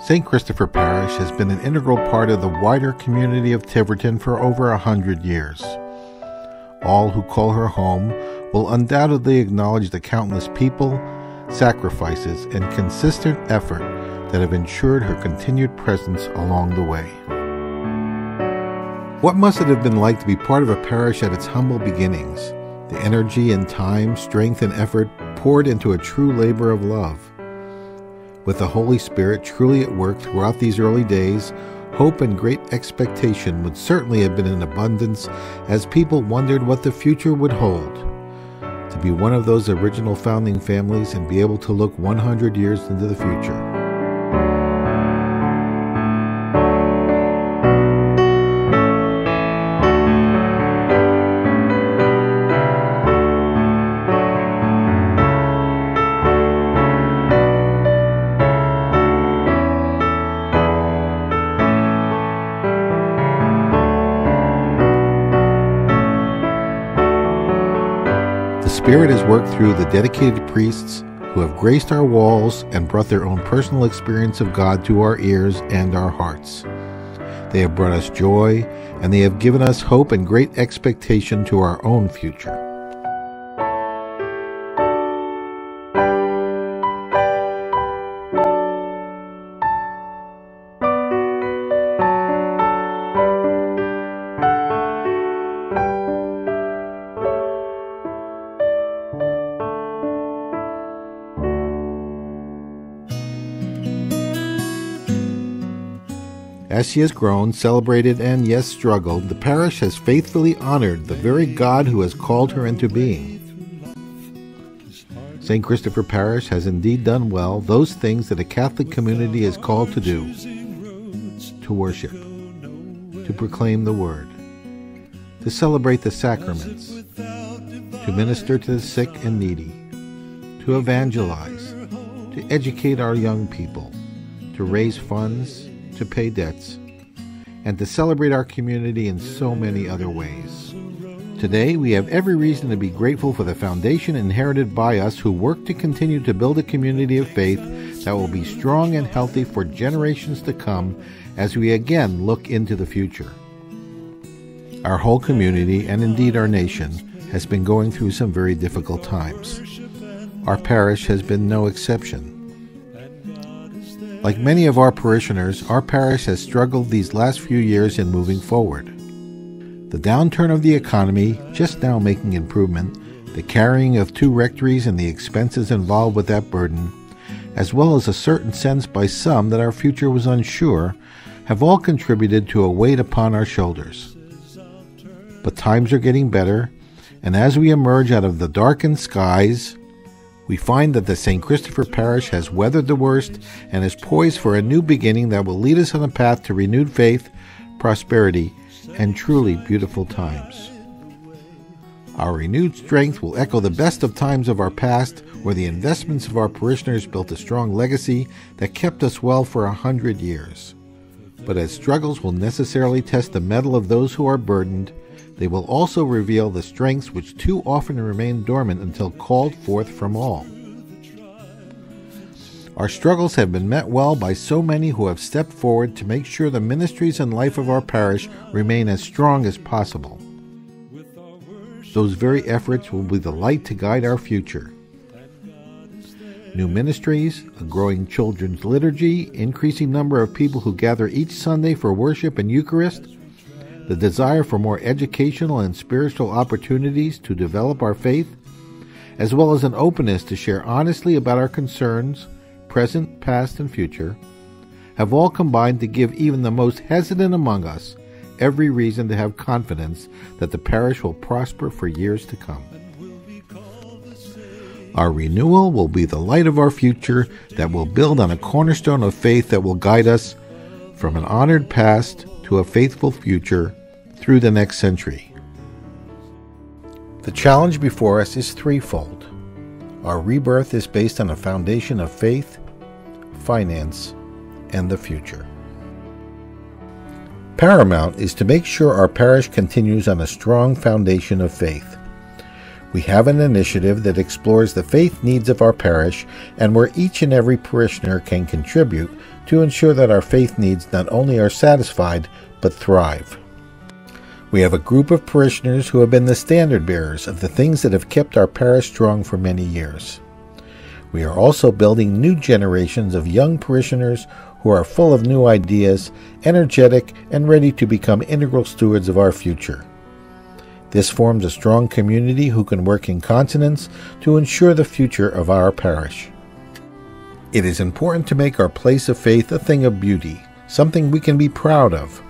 St. Christopher Parish has been an integral part of the wider community of Tiverton for over 100 years. All who call her home will undoubtedly acknowledge the countless people, sacrifices, and consistent effort that have ensured her continued presence along the way. What must it have been like to be part of a parish at its humble beginnings? The energy and time, strength, and effort poured into a true labor of love. With the Holy Spirit truly at work throughout these early days, hope and great expectation would certainly have been in abundance as people wondered what the future would hold. To be one of those original founding families and be able to look 100 years into the future. The Spirit has worked through the dedicated priests who have graced our walls and brought their own personal experience of God to our ears and our hearts. They have brought us joy, and they have given us hope and great expectation to our own future. As she has grown, celebrated, and yes, struggled, the parish has faithfully honored the very God who has called her into being. St. Christopher Parish has indeed done well those things that a Catholic community is called to do: to worship, to proclaim the Word, to celebrate the sacraments, to minister to the sick and needy, to evangelize, to educate our young people, to raise funds, to pay debts, and to celebrate our community in so many other ways. Today, we have every reason to be grateful for the foundation inherited by us who work to continue to build a community of faith that will be strong and healthy for generations to come as we again look into the future. Our whole community, and indeed our nation, has been going through some very difficult times. Our parish has been no exception. Like many of our parishioners, our parish has struggled these last few years in moving forward. The downturn of the economy, just now making improvement, the carrying of 2 rectories and the expenses involved with that burden, as well as a certain sense by some that our future was unsure, have all contributed to a weight upon our shoulders. But times are getting better, and as we emerge out of the darkened skies, we find that the St. Christopher Parish has weathered the worst and is poised for a new beginning that will lead us on a path to renewed faith, prosperity, and truly beautiful times. Our renewed strength will echo the best of times of our past, where the investments of our parishioners built a strong legacy that kept us well for 100 years. But as struggles will necessarily test the mettle of those who are burdened, they will also reveal the strengths which too often remain dormant until called forth from all. Our struggles have been met well by so many who have stepped forward to make sure the ministries and life of our parish remain as strong as possible. Those very efforts will be the light to guide our future. New ministries, a growing children's liturgy, increasing number of people who gather each Sunday for worship and Eucharist, the desire for more educational and spiritual opportunities to develop our faith, as well as an openness to share honestly about our concerns, present, past, and future, have all combined to give even the most hesitant among us every reason to have confidence that the parish will prosper for years to come. Our renewal will be the light of our future that will build on a cornerstone of faith that will guide us from an honored past to a faithful future through the next century. The challenge before us is threefold. Our rebirth is based on a foundation of faith, finance, and the future. Paramount is to make sure our parish continues on a strong foundation of faith. We have an initiative that explores the faith needs of our parish and where each and every parishioner can contribute to ensure that our faith needs not only are satisfied, but thrive. We have a group of parishioners who have been the standard bearers of the things that have kept our parish strong for many years. We are also building new generations of young parishioners who are full of new ideas, energetic, and ready to become integral stewards of our future. This forms a strong community who can work in consonance to ensure the future of our parish. It is important to make our place of faith a thing of beauty, something we can be proud of.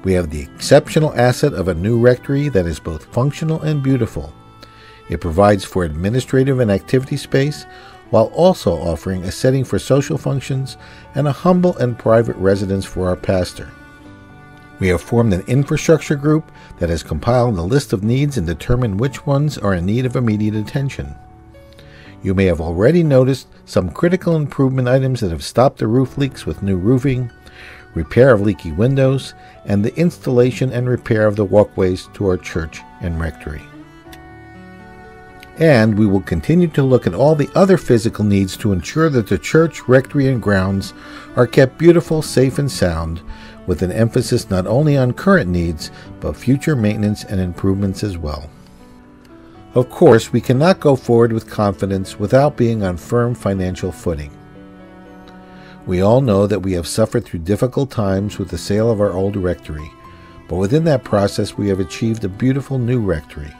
We have the exceptional asset of a new rectory that is both functional and beautiful. It provides for administrative and activity space, while also offering a setting for social functions and a humble and private residence for our pastor. We have formed an infrastructure group that has compiled a list of needs and determined which ones are in need of immediate attention. You may have already noticed some critical improvement items that have stopped the roof leaks with new roofing, repair of leaky windows, and the installation and repair of the walkways to our church and rectory. And we will continue to look at all the other physical needs to ensure that the church, rectory, and grounds are kept beautiful, safe, and sound, with an emphasis not only on current needs, but future maintenance and improvements as well. Of course, we cannot go forward with confidence without being on firm financial footing. We all know that we have suffered through difficult times with the sale of our old rectory, but within that process we have achieved a beautiful new rectory.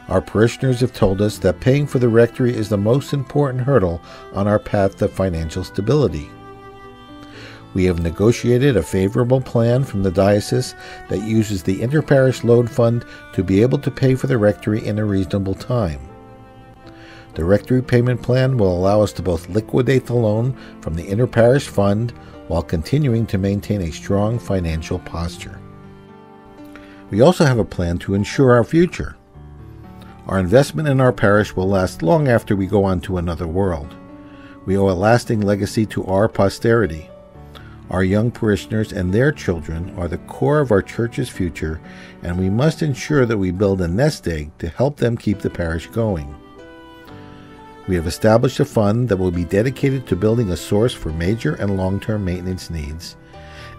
Our parishioners have told us that paying for the rectory is the most important hurdle on our path to financial stability. We have negotiated a favorable plan from the diocese that uses the interparish loan fund to be able to pay for the rectory in a reasonable time. The rectory payment plan will allow us to both liquidate the loan from the interparish fund while continuing to maintain a strong financial posture. We also have a plan to ensure our future. Our investment in our parish will last long after we go on to another world. We owe a lasting legacy to our posterity. Our young parishioners and their children are the core of our church's future, and we must ensure that we build a nest egg to help them keep the parish going. We have established a fund that will be dedicated to building a source for major and long-term maintenance needs,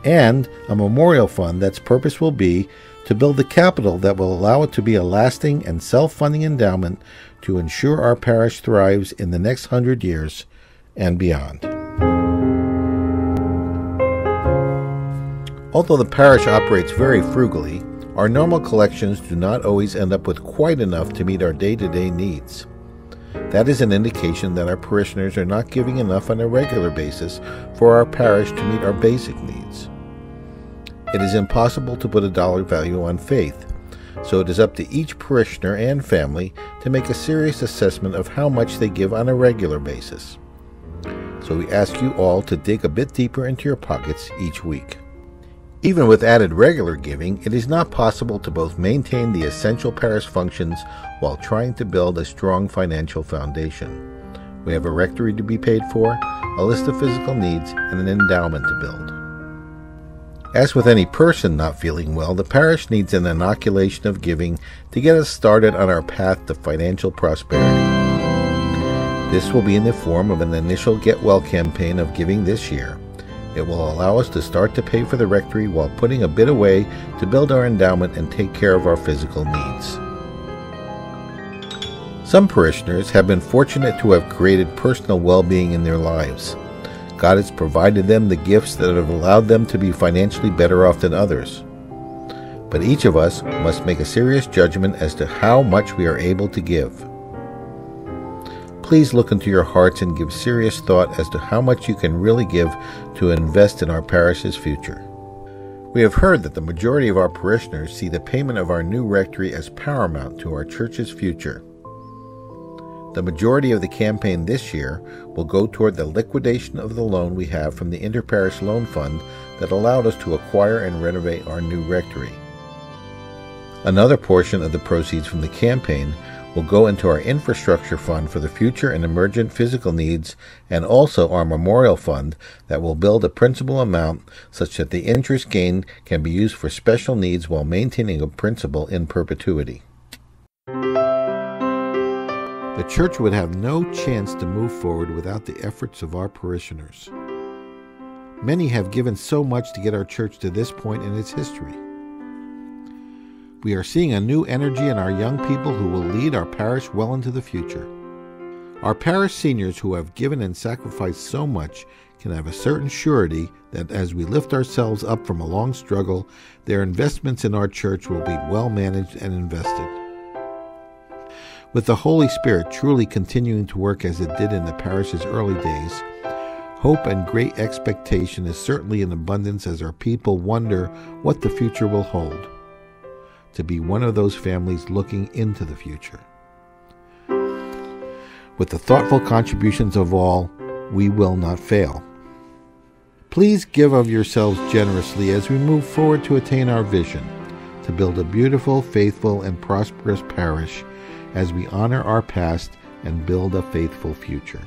and a memorial fund that's purpose will be to build the capital that will allow it to be a lasting and self-funding endowment to ensure our parish thrives in the next 100 years and beyond. Although the parish operates very frugally, our normal collections do not always end up with quite enough to meet our day-to-day needs. That is an indication that our parishioners are not giving enough on a regular basis for our parish to meet our basic needs. It is impossible to put a dollar value on faith, so it is up to each parishioner and family to make a serious assessment of how much they give on a regular basis. So we ask you all to dig a bit deeper into your pockets each week. Even with added regular giving, it is not possible to both maintain the essential parish functions while trying to build a strong financial foundation. We have a rectory to be paid for, a list of physical needs, and an endowment to build. As with any person not feeling well, the parish needs an inoculation of giving to get us started on our path to financial prosperity. This will be in the form of an initial Get Well campaign of giving this year. It will allow us to start to pay for the rectory while putting a bit away to build our endowment and take care of our physical needs. Some parishioners have been fortunate to have created personal well-being in their lives. God has provided them the gifts that have allowed them to be financially better off than others. But each of us must make a serious judgment as to how much we are able to give. Please look into your hearts and give serious thought as to how much you can really give to invest in our parish's future. We have heard that the majority of our parishioners see the payment of our new rectory as paramount to our church's future. The majority of the campaign this year will go toward the liquidation of the loan we have from the Interparish Loan Fund that allowed us to acquire and renovate our new rectory. Another portion of the proceeds from the campaign will go into our infrastructure fund for the future and emergent physical needs, and also our memorial fund that will build a principal amount such that the interest gain can be used for special needs while maintaining a principal in perpetuity. The church would have no chance to move forward without the efforts of our parishioners. Many have given so much to get our church to this point in its history. We are seeing a new energy in our young people who will lead our parish well into the future. Our parish seniors who have given and sacrificed so much can have a certain surety that as we lift ourselves up from a long struggle, their investments in our church will be well managed and invested. With the Holy Spirit truly continuing to work as it did in the parish's early days, hope and great expectation is certainly in abundance as our people wonder what the future will hold. To be one of those families looking into the future. With the thoughtful contributions of all, we will not fail. Please give of yourselves generously as we move forward to attain our vision, to build a beautiful, faithful, and prosperous parish as we honor our past and build a faithful future.